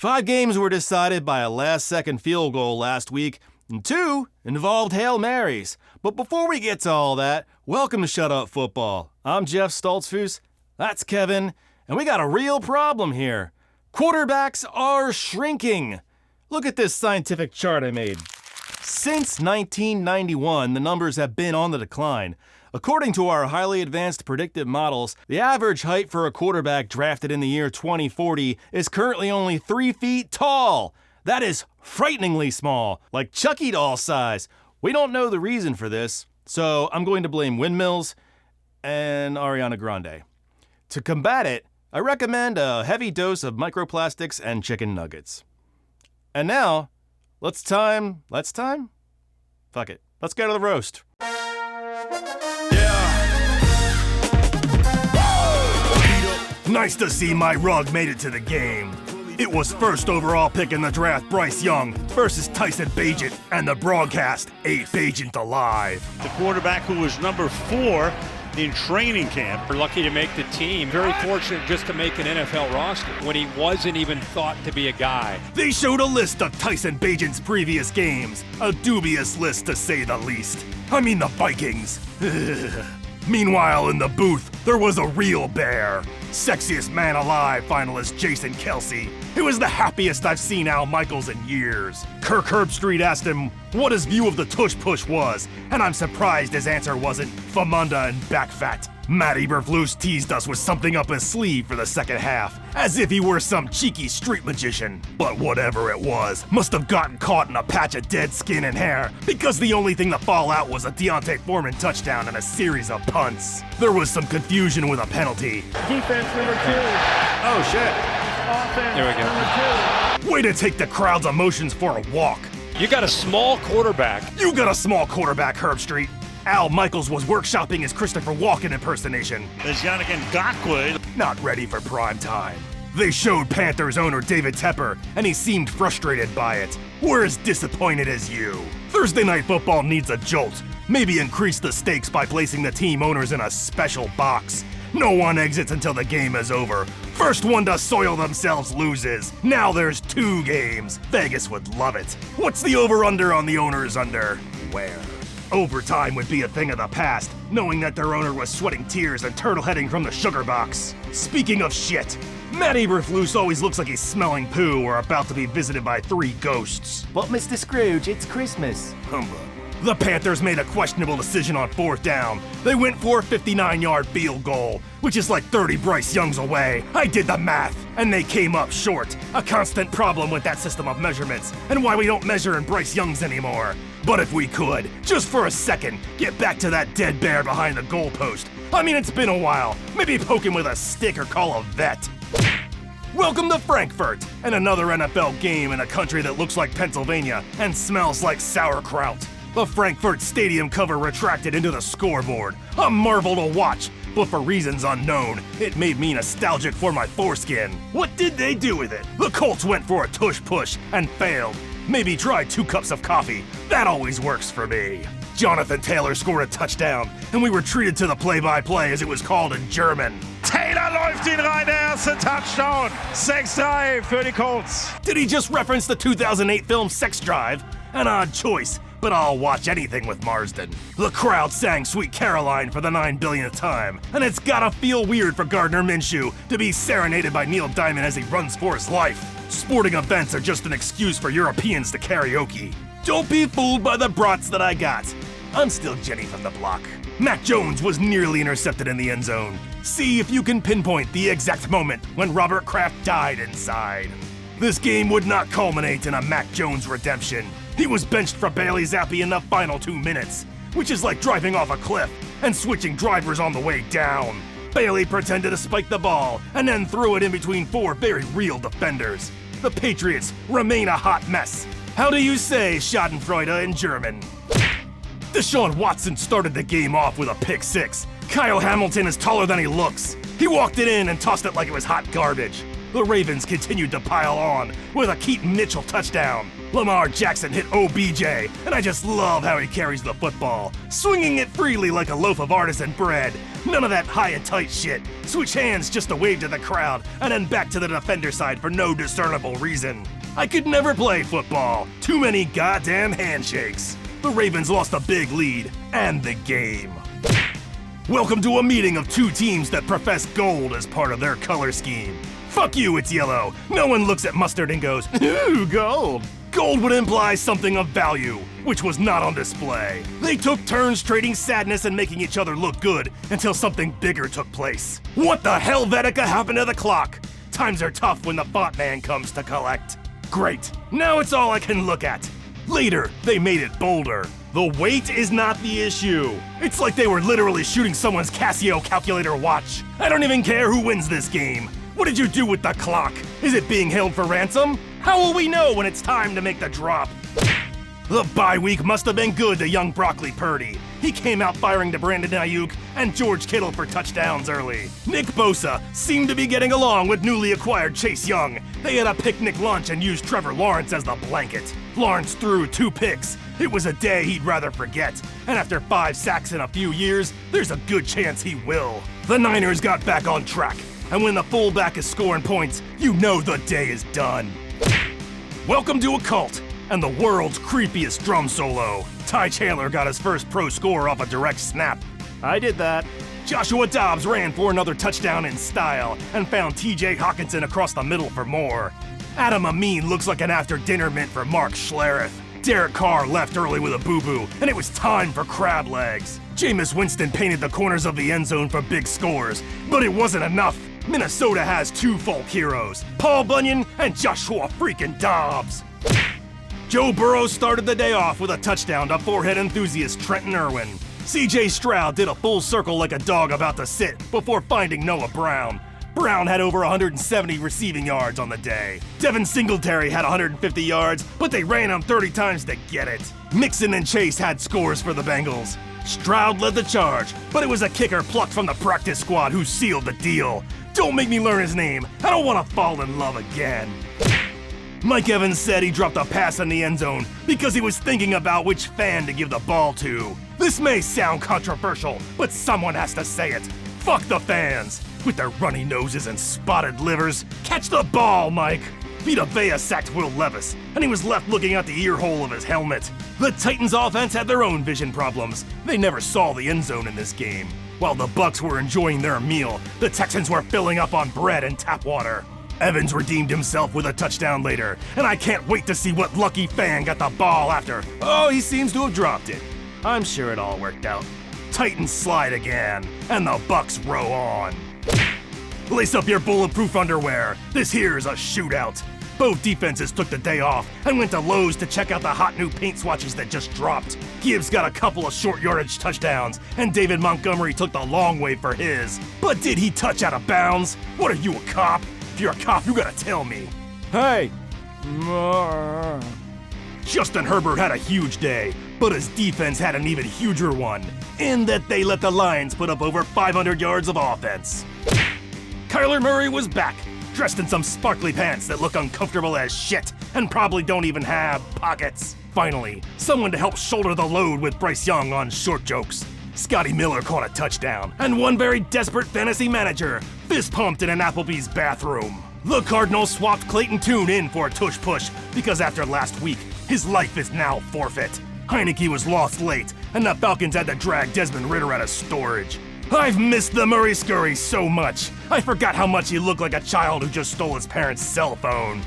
5 games were decided by a last-second field goal last week, and 2 involved Hail Marys. But before we get to all that, welcome to Shut Up Football. I'm Jeff Stoltzfus, that's Kevin, and we got a real problem here. Quarterbacks are shrinking. Look at this scientific chart I made. Since 1991, the numbers have been on the decline. According to our highly advanced predictive models, the average height for a quarterback drafted in the year 2040 is currently only 3 feet tall. That is frighteningly small, like Chucky doll size. We don't know the reason for this, so I'm going to blame windmills and Ariana Grande. To combat it, I recommend a heavy dose of microplastics and chicken nuggets. And now, let's time? Fuck it. Let's go to the roast. Nice to see my rug made it to the game. It was first overall pick in the draft, Bryce Young versus Tyson Bagent, and the broadcast ate Bagent alive. The quarterback who was number 4 in training camp. We're lucky to make the team. Very fortunate just to make an NFL roster when he wasn't even thought to be a guy. They showed a list of Tyson Bagent's previous games. A dubious list to say the least. I mean the Vikings. Meanwhile, in the booth, there was a real bear. Sexiest Man Alive finalist Jason Kelsey. It was the happiest I've seen Al Michaels in years. Kirk Herbstreit asked him what his view of the tush push was, and I'm surprised his answer wasn't Famunda and back fat. Matt Eberflus teased us with something up his sleeve for the second half, as if he were some cheeky street magician. But whatever it was, must have gotten caught in a patch of dead skin and hair, because the only thing to fall out was a Deontay Foreman touchdown and a series of punts. There was some confusion with a penalty. Defense number 2. Oh shit. Offense There we go. number 2. Way to take the crowd's emotions for a walk. You got a small quarterback. You got a small quarterback, Herbstreit. Al Michaels was workshopping his Christopher Walken impersonation. There's Yannick Ngakoue. Not ready for prime time. They showed Panthers owner David Tepper, and he seemed frustrated by it. We're as disappointed as you. Thursday Night Football needs a jolt. Maybe increase the stakes by placing the team owners in a special box. No one exits until the game is over. First one to soil themselves loses. Now there's 2 games. Vegas would love it. What's the over-under on the owners underwear? Overtime would be a thing of the past, knowing that their owner was sweating tears and turtle-heading from the sugar box. Speaking of shit, Matt Eberflus always looks like he's smelling poo or about to be visited by 3 ghosts. But Mr. Scrooge, it's Christmas. Humbug. The Panthers made a questionable decision on 4th down. They went for a 59-yard field goal, which is like 30 Bryce Youngs away. I did the math, and they came up short. A constant problem with that system of measurements, and why we don't measure in Bryce Youngs anymore. But if we could, just for a second, get back to that dead bear behind the goalpost. I mean, it's been a while. Maybe poke him with a stick or call a vet. Welcome to Frankfurt, and another NFL game in a country that looks like Pennsylvania and smells like sauerkraut. The Frankfurt Stadium cover retracted into the scoreboard. A marvel to watch, but for reasons unknown, it made me nostalgic for my foreskin. What did they do with it? The Colts went for a tush push and failed. Maybe try 2 cups of coffee. That always works for me. Jonathan Taylor scored a touchdown, and we were treated to the play-by-play as it was called in German. Taylor läuft ihn rein, der erste Touchdown. 6-3 für die Colts. Did he just reference the 2008 film Sex Drive? An odd choice, but I'll watch anything with Marsden. The crowd sang Sweet Caroline for the 9 billionth time, and it's gotta feel weird for Gardner Minshew to be serenaded by Neil Diamond as he runs for his life. Sporting events are just an excuse for Europeans to karaoke. Don't be fooled by the brats that I got. I'm still Jenny from the block. Mac Jones was nearly intercepted in the end zone. See if you can pinpoint the exact moment when Robert Kraft died inside. This game would not culminate in a Mac Jones redemption. He was benched for Bailey Zappi in the final 2 minutes, which is like driving off a cliff and switching drivers on the way down. Bailey pretended to spike the ball and then threw it in between 4 very real defenders. The Patriots remain a hot mess. How do you say Schadenfreude in German? Deshaun Watson started the game off with a pick 6. Kyle Hamilton is taller than he looks. He walked it in and tossed it like it was hot garbage. the Ravens continued to pile on with a Keaton Mitchell touchdown. Lamar Jackson hit OBJ, and I just love how he carries the football, swinging it freely like a loaf of artisan bread. None of that high and tight shit. Switch hands just to wave to the crowd, and then back to the defender side for no discernible reason. I could never play football. Too many goddamn handshakes. The Ravens lost a big lead, and the game. Welcome to a meeting of two teams that profess gold as part of their color scheme. Fuck you, it's yellow. No one looks at mustard and goes, ooh, gold. Gold would imply something of value, which was not on display. They took turns trading sadness and making each other look good until something bigger took place. What the Helvetica happened to the clock? Times are tough when the font man comes to collect. Great, now it's all I can look at. Later, they made it bolder. The weight is not the issue. It's like they were literally shooting someone's Casio calculator watch. I don't even care who wins this game. What did you do with the clock? Is it being held for ransom? How will we know when it's time to make the drop? The bye week must have been good to young Broccoli Purdy. He came out firing to Brandon Ayuik and George Kittle for touchdowns early. Nick Bosa seemed to be getting along with newly acquired Chase Young. They had a picnic lunch and used Trevor Lawrence as the blanket. Lawrence threw 2 picks. It was a day he'd rather forget. And after 5 sacks in a few years, there's a good chance he will. The Niners got back on track. And when the fullback is scoring points, you know the day is done. Welcome to a cult and the world's creepiest drum solo. Ty Chandler got his first pro score off a direct snap. I did that. Joshua Dobbs ran for another touchdown in style and found TJ Hawkinson across the middle for more. Adam Amin looks like an after-dinner mint for Mark Schlereth. Derek Carr left early with a boo-boo, and it was time for crab legs. Jameis Winston painted the corners of the end zone for big scores, but it wasn't enough. Minnesota has 2 folk heroes, Paul Bunyan and Joshua freaking Dobbs. Joe Burrow started the day off with a touchdown to forehead enthusiast Trenton Irwin. CJ Stroud did a full circle like a dog about to sit before finding Noah Brown. Brown had over 170 receiving yards on the day. Devin Singletary had 150 yards, but they ran him 30 times to get it. Mixon and Chase had scores for the Bengals. Stroud led the charge, but it was a kicker plucked from the practice squad who sealed the deal. Don't make me learn his name. I don't want to fall in love again. Mike Evans said he dropped a pass in the end zone because he was thinking about which fan to give the ball to. This may sound controversial, but someone has to say it. Fuck the fans. With their runny noses and spotted livers. Catch the ball, Mike. Vita Vea sacked Will Levis, and he was left looking out the ear hole of his helmet. The Titans offense had their own vision problems. They never saw the end zone in this game. While the Bucs were enjoying their meal, the Texans were filling up on bread and tap water. Evans redeemed himself with a touchdown later, and I can't wait to see what lucky fan got the ball after. Oh, he seems to have dropped it. I'm sure it all worked out. Titans slide again, and the Bucs row on. Lace up your bulletproof underwear. This here's a shootout. Both defenses took the day off and went to Lowe's to check out the hot new paint swatches that just dropped. Gibbs got a couple of short yardage touchdowns, and David Montgomery took the long way for his. But did he touch out of bounds? What are you, a cop? If you're a cop, you gotta tell me. Hey. Justin Herbert had a huge day, but his defense had an even huger one, in that they let the Lions put up over 500 yards of offense. Kyler Murray was back, dressed in some sparkly pants that look uncomfortable as shit and probably don't even have pockets. Finally, someone to help shoulder the load with Bryce Young on short jokes. Scotty Miller caught a touchdown, and one very desperate fantasy manager fist-pumped in an Applebee's bathroom. The Cardinals swapped Clayton Tune in for a tush-push because after last week, his life is now forfeit. Heineke was lost late, and the Falcons had to drag Desmond Ridder out of storage. I've missed the Murray Scurry so much. I forgot how much he looked like a child who just stole his parents' cell phone.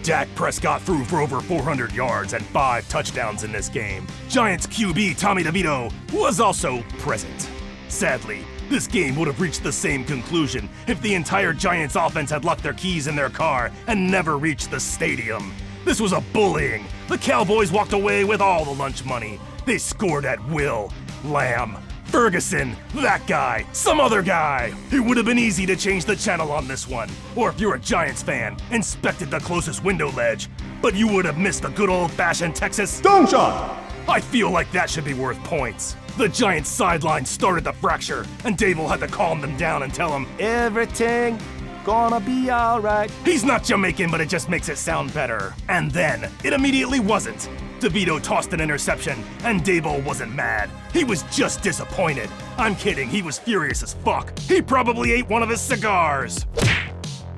Dak Prescott threw for over 400 yards and 5 touchdowns in this game. Giants QB Tommy DeVito was also present. Sadly, this game would have reached the same conclusion if the entire Giants offense had left their keys in their car and never reached the stadium. This was a bullying. The Cowboys walked away with all the lunch money. They scored at will. Lamb, Ferguson, that guy, some other guy. It would have been easy to change the channel on this one. Or if you're a Giants fan, inspected the closest window ledge. But you would have missed the good old-fashioned Texas Stone shot. I feel like that should be worth points. The Giants sideline started the fracture, and Dable had to calm them down and tell them, everything gonna be alright. He's not Jamaican, but it just makes it sound better. And then, it immediately wasn't. DeVito tossed an interception, and Deebo wasn't mad. He was just disappointed. I'm kidding, he was furious as fuck. He probably ate one of his cigars.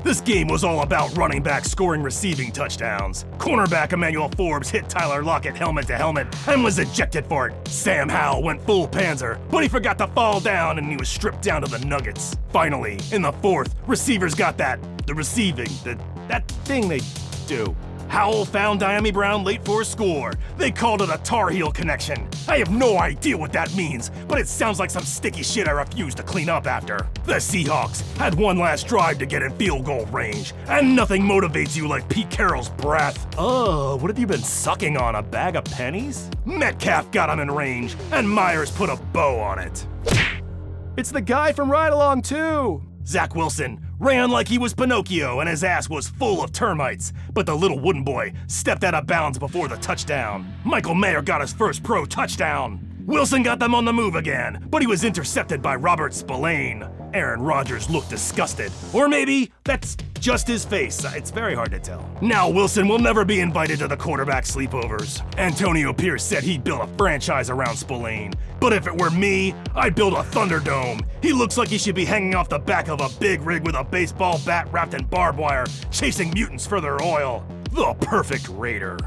This game was all about running back scoring receiving touchdowns. Cornerback Emmanuel Forbes hit Tyler Lockett helmet to helmet and was ejected for it. Sam Howell went full panzer, but he forgot to fall down and he was stripped down to the nuggets. Finally, in the fourth, receivers got that thing they do. Howell found Diami Brown late for a score. They called it a Tar Heel connection. I have no idea what that means, but it sounds like some sticky shit I refuse to clean up after. The Seahawks had one last drive to get in field goal range, and nothing motivates you like Pete Carroll's breath. Oh, what have you been sucking on, a bag of pennies? Metcalf got him in range, and Myers put a bow on it. It's the guy from Ride Along 2! Zach Wilson ran like he was Pinocchio and his ass was full of termites, but the little wooden boy stepped out of bounds before the touchdown. Michael Mayer got his first pro touchdown. Wilson got them on the move again, but he was intercepted by Robert Spillane. Aaron Rodgers looked disgusted. Or maybe that's just his face. It's very hard to tell. Now Wilson will never be invited to the quarterback sleepovers. Antonio Pierce said he'd build a franchise around Spillane. But if it were me, I'd build a Thunderdome. He looks like he should be hanging off the back of a big rig with a baseball bat wrapped in barbed wire, chasing mutants for their oil. The perfect Raider.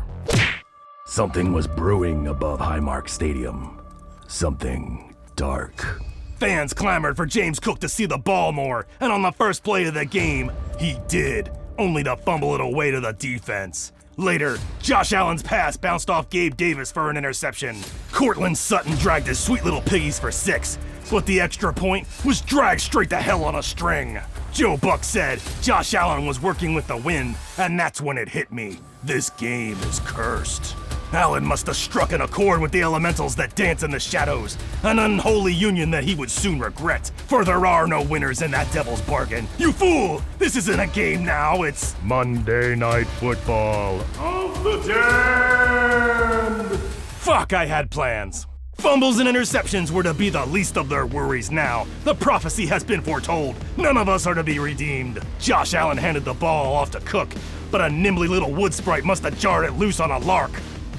Something was brewing above Highmark Stadium. Something dark. Fans clamored for James Cook to see the ball more, and on the first play of the game, he did, only to fumble it away to the defense. Later, Josh Allen's pass bounced off Gabe Davis for an interception. Cortland Sutton dragged his sweet little piggies for 6, but the extra point was dragged straight to hell on a string. Joe Buck said Josh Allen was working with the wind, and that's when it hit me. This game is cursed. Allen must have struck an accord with the elementals that dance in the shadows, an unholy union that he would soon regret, for there are no winners in that devil's bargain. You fool! This isn't a game now, it's Monday Night Football. of the damned! Fuck, I had plans. Fumbles and interceptions were to be the least of their worries now. The prophecy has been foretold. None of us are to be redeemed. Josh Allen handed the ball off to Cook, but a nimbly little wood sprite must have jarred it loose on a lark.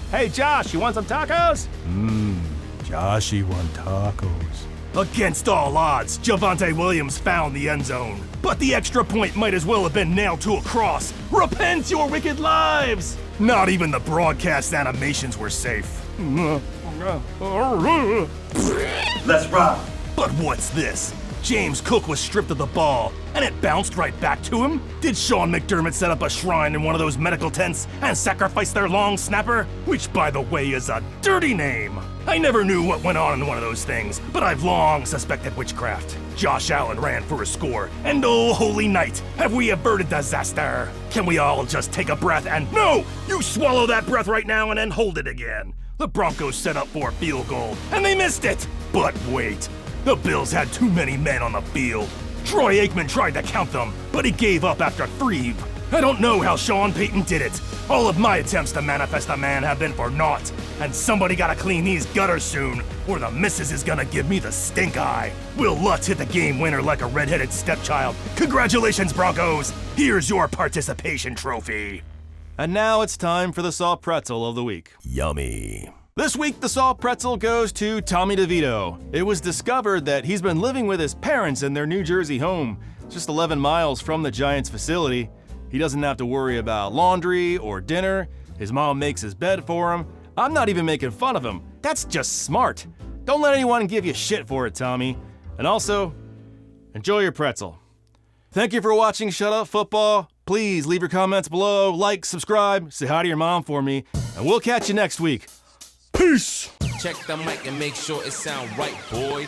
Hey Josh, you want some tacos? Joshy want tacos. Against all odds, Javonte Williams found the end zone. But the extra point might as well have been nailed to a cross. Repent your wicked lives! Not even the broadcast animations were safe. Let's rock. But what's this? James Cook was stripped of the ball, and it bounced right back to him? Did Sean McDermott set up a shrine in one of those medical tents and sacrifice their long snapper? Which, by the way, is a dirty name. I never knew what went on in one of those things, but I've long suspected witchcraft. Josh Allen ran for a score, and oh holy night, have we averted disaster? Can we all just take a breath and— No! You swallow that breath right now and then hold it again. The Broncos set up for a field goal, and they missed it! But wait. The Bills had too many men on the field. Troy Aikman tried to count them, but he gave up after 3. I don't know how Sean Payton did it. All of my attempts to manifest a man have been for naught, and somebody gotta clean these gutters soon, or the missus is gonna give me the stink eye. Will Lutz hit the game winner like a redheaded stepchild. Congratulations, Broncos! Here's your participation trophy. And now it's time for the salt pretzel of the week. Yummy. This week, the salt pretzel goes to Tommy DeVito. It was discovered that he's been living with his parents in their New Jersey home, just 11 miles from the Giants facility. He doesn't have to worry about laundry or dinner. His mom makes his bed for him. I'm not even making fun of him. That's just smart. Don't let anyone give you shit for it, Tommy. And also, enjoy your pretzel. Thank you for watching Shut Up Football. Please leave your comments below, like, subscribe, say hi to your mom for me, and we'll catch you next week. Peace! Check the mic and make sure it sound right, boys.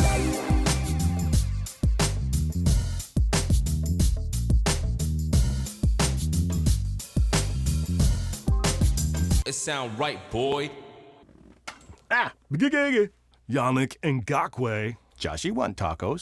It sound right, boy. Yannick Ngakoue. Joshy want tacos.